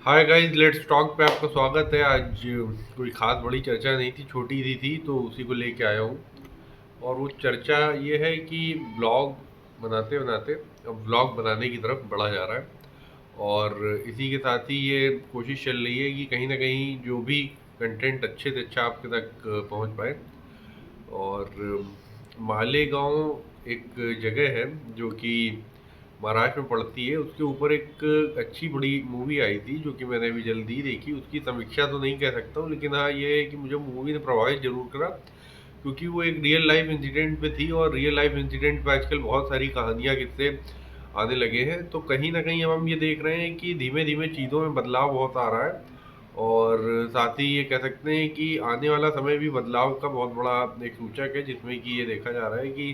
Hi guys, let's talk पे आपका स्वागत है। आज कोई खास बड़ी चर्चा नहीं थी, छोटी सी थी तो उसी को लेके आया हूँ। और वो चर्चा ये है कि ब्लॉग बनाते बनाते अब व्लॉग बनाने की तरफ बढ़ा जा रहा है। और इसी के साथ ही ये कोशिश चल रही है कि कहीं ना कहीं जो भी कंटेंट अच्छे से अच्छा आपके तक पहुँच पाए। और मालेगांव एक जगह है जो कि महाराष्ट्र में पड़ती है। उसके ऊपर एक अच्छी बड़ी मूवी आई थी जो कि मैंने अभी जल्दी ही देखी। उसकी समीक्षा तो नहीं कह सकता हूँ, लेकिन हाँ ये है कि मुझे मूवी ने प्रभावित जरूर करा, क्योंकि वो एक रियल लाइफ इंसिडेंट पे थी। और रियल लाइफ इंसिडेंट पे आजकल बहुत सारी कहानियाँ किस्से आने लगे हैं। तो कहीं ना कहीं अब हम ये देख रहे हैं कि धीमे धीमे चीज़ों में बदलाव बहुत आ रहा है। और साथ ही ये कह सकते हैं कि आने वाला समय भी बदलाव का बहुत बड़ा एक सूचक है, जिसमें कि ये देखा जा रहा है कि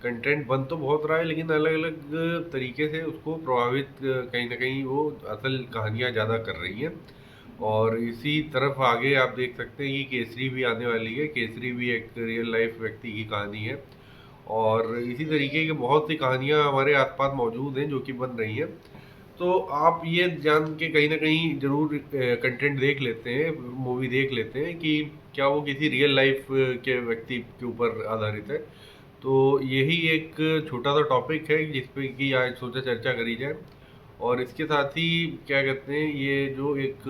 कंटेंट बन तो बहुत रहा है, लेकिन अलग अलग तरीके से उसको प्रभावित कहीं ना कहीं वो असल कहानियाँ ज़्यादा कर रही हैं। और इसी तरफ आगे आप देख सकते हैं कि केसरी भी आने वाली है। केसरी भी एक रियल लाइफ व्यक्ति की कहानी है। और इसी तरीके की बहुत सी कहानियाँ हमारे आसपास मौजूद हैं जो कि बन रही हैं। तो आप ये जान के कहीं ना कहीं जरूर कंटेंट देख लेते हैं, मूवी देख लेते हैं कि क्या वो किसी रियल लाइफ के व्यक्ति के ऊपर आधारित है। तो यही एक छोटा सा टॉपिक है जिस पे कि आज सोचा चर्चा करी जाए। और इसके साथ ही क्या कहते हैं, ये जो एक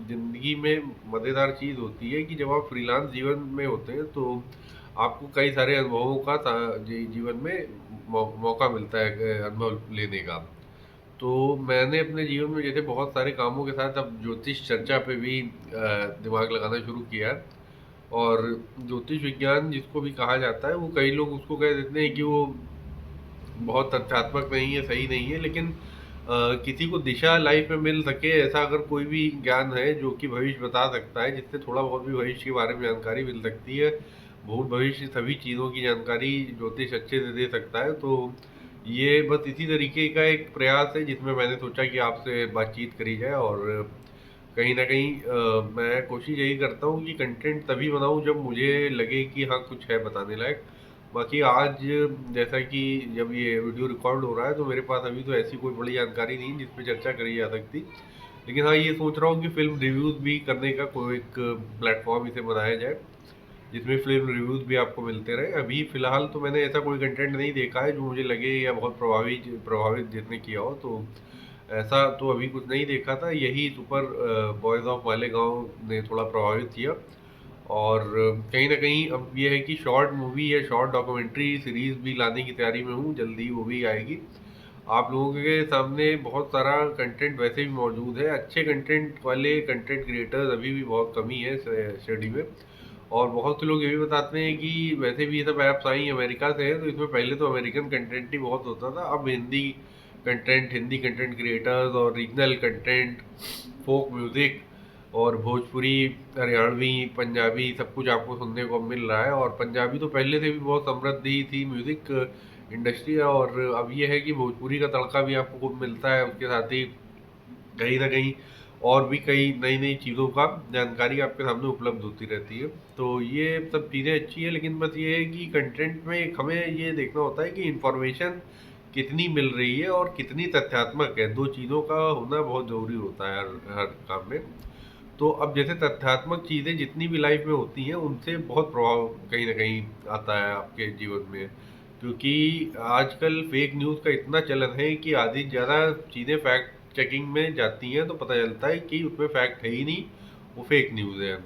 ज़िंदगी में मज़ेदार चीज़ होती है कि जब आप फ्रीलांस जीवन में होते हैं तो आपको कई सारे अनुभवों का जीवन में मौका मिलता है अनुभव लेने का। तो मैंने अपने जीवन में जैसे बहुत सारे कामों के साथ अब ज्योतिष चर्चा पे भी दिमाग लगाना शुरू किया है। और ज्योतिष विज्ञान जिसको भी कहा जाता है, वो कई लोग उसको कह देते हैं कि वो बहुत तथ्यात्मक नहीं है, सही नहीं है। लेकिन किसी को दिशा लाइफ में मिल सके ऐसा अगर कोई भी ज्ञान है जो कि भविष्य बता सकता है, जिससे थोड़ा बहुत भी भविष्य के बारे में जानकारी मिल सकती है, भूत भविष्य सभी चीज़ों की जानकारी ज्योतिष अच्छे से दे सकता है। तो ये बस इसी तरीके का एक प्रयास है जिसमें मैंने सोचा कि आपसे बातचीत करी जाए। और कहीं ना कहीं मैं कोशिश यही करता हूँ कि कंटेंट तभी बनाऊँ जब मुझे लगे कि हाँ कुछ है बताने लायक। बाकी आज जैसा कि जब ये वीडियो रिकॉर्ड हो रहा है तो मेरे पास अभी तो ऐसी कोई बड़ी जानकारी नहीं जिस पे चर्चा करी जा सकती। लेकिन हाँ ये सोच रहा हूँ कि फिल्म रिव्यूज़ भी करने का कोई एक प्लेटफॉर्म इसे बनाया जाए, जिसमें फिल्म रिव्यूज़ भी आपको मिलते रहे। अभी फ़िलहाल तो मैंने ऐसा कोई कंटेंट नहीं देखा है जो मुझे लगे या बहुत प्रभावित प्रभावित जिसने किया हो। तो ऐसा तो अभी कुछ नहीं देखा था। यही सुपर बॉयज़ ऑफ मालेगांव ने थोड़ा प्रभावित किया। और कहीं न कहीं अब ये है कि शॉर्ट मूवी या शॉर्ट डॉक्यूमेंट्री सीरीज़ भी लाने की तैयारी में हूँ, जल्दी वो भी आएगी। आप लोगों के सामने बहुत सारा कंटेंट वैसे भी मौजूद है। अच्छे कंटेंट वाले कंटेंट क्रिएटर्स अभी भी बहुत कमी है स्टडी में। और बहुत से लोग ये भी बताते हैं कि वैसे भी ये सब ऐप्स आई अमेरिका से हैं, तो इसमें पहले तो अमेरिकन कंटेंट ही बहुत होता था। अब Hindi content, Hindi content creators और रीजनल कंटेंट, फोक म्यूज़िक और भोजपुरी, हरियाणवी, पंजाबी सब कुछ आपको सुनने को मिल रहा है। और पंजाबी तो पहले से भी बहुत समृद्ध ही थी म्यूज़िक इंडस्ट्री। और अब ये है कि भोजपुरी का तड़का भी आपको खूब मिलता है। उसके साथ ही कहीं न कहीं और भी कई नई-नई चीज़ों का जानकारी आपके सामने उपलब्ध होती रहती है। तो ये सब चीज़ें अच्छी हैं, लेकिन बस ये है कि कंटेंट में एक हमें ये देखना होता है कि इन्फॉर्मेशन कितनी मिल रही है और कितनी तथ्यात्मक है। 2 चीज़ों का होना बहुत ज़रूरी होता है हर हर काम में। तो अब जैसे तथ्यात्मक चीज़ें जितनी भी लाइफ में होती हैं, उनसे बहुत प्रभाव कहीं न कहीं आता है आपके जीवन में। क्योंकि आजकल फेक न्यूज़ का इतना चलन है कि आधी से ज़्यादा चीज़ें फैक्ट चेकिंग में जाती हैं तो पता चलता है कि उसमें फैक्ट है ही नहीं, वो फेक न्यूज़ है।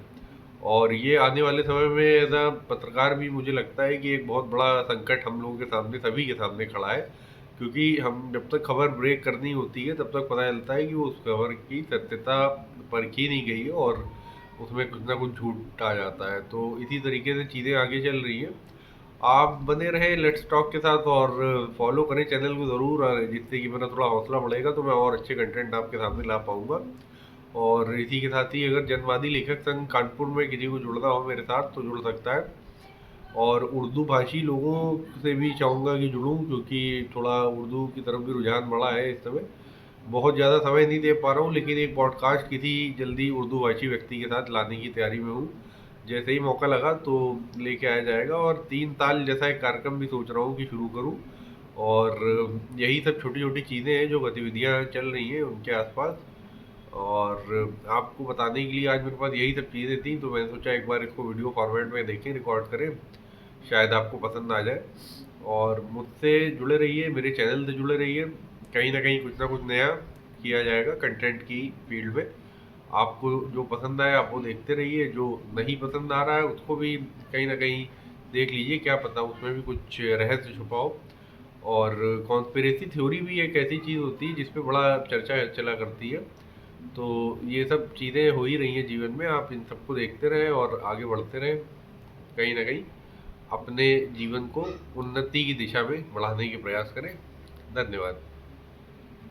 और ये आने वाले समय में एज़ अ पत्रकार भी मुझे लगता है कि एक बहुत बड़ा संकट हम लोगों के सामने, सभी के सामने खड़ा है। क्योंकि हम जब तक खबर ब्रेक करनी होती है तब तक पता चलता है कि वो उस खबर की सत्यता परखी नहीं गई है और उसमें कुछ ना कुछ झूठ आ जाता है। तो इसी तरीके से चीज़ें आगे चल रही हैं। आप बने रहें लेट्स टॉक के साथ और फॉलो करें चैनल को ज़रूर, जिससे कि मेरा थोड़ा हौसला बढ़ेगा तो मैं और अच्छे कंटेंट आपके सामने ला पाऊँगा। और इसी के साथ ही अगर जनवादी लेखक संघ कानपुर में किसी को जुड़ना हो मेरे साथ तो जुड़ सकता है। और उर्दू भाषी लोगों से भी चाहूँगा कि जुड़ूं, क्योंकि थोड़ा उर्दू की तरफ भी रुझान बढ़ा है इस समय। बहुत ज़्यादा समय नहीं दे पा रहा हूँ, लेकिन एक पॉडकास्ट किसी जल्दी उर्दू भाषी व्यक्ति के साथ लाने की तैयारी में हूँ। जैसे ही मौका लगा तो लेके आया जाएगा। और 3 ताल जैसा एक कार्यक्रम भी सोच रहा हूँ कि शुरू करूँ। और यही सब छोटी छोटी चीज़ें हैं जो गतिविधियाँ चल रही हैं उनके आसपास। और आपको बताने के लिए आज मेरे पास यही सब चीज़ें थी, तो मैंने सोचा एक बार इसको वीडियो फॉर्मेट में देखें, रिकॉर्ड करें, शायद आपको पसंद आ जाए। और मुझसे जुड़े रहिए, मेरे चैनल से जुड़े रहिए, कहीं ना कुछ नया किया जाएगा कंटेंट की फील्ड में। आपको जो पसंद आए आप वो देखते रहिए, जो नहीं पसंद आ रहा है उसको भी कहीं ना कहीं देख लीजिए, क्या पता उसमें भी कुछ रहस्य छुपा हो। और कॉन्स्पिरेसी थ्योरी भी एक ऐसी चीज़ होती है जिस पे बड़ा चर्चा चला करती है। तो ये सब चीज़ें हो ही रही हैं जीवन में, आप इन सबको देखते रहें और आगे बढ़ते रहें, कहीं ना कहीं अपने जीवन को उन्नति की दिशा में बढ़ाने के प्रयास करें। धन्यवाद।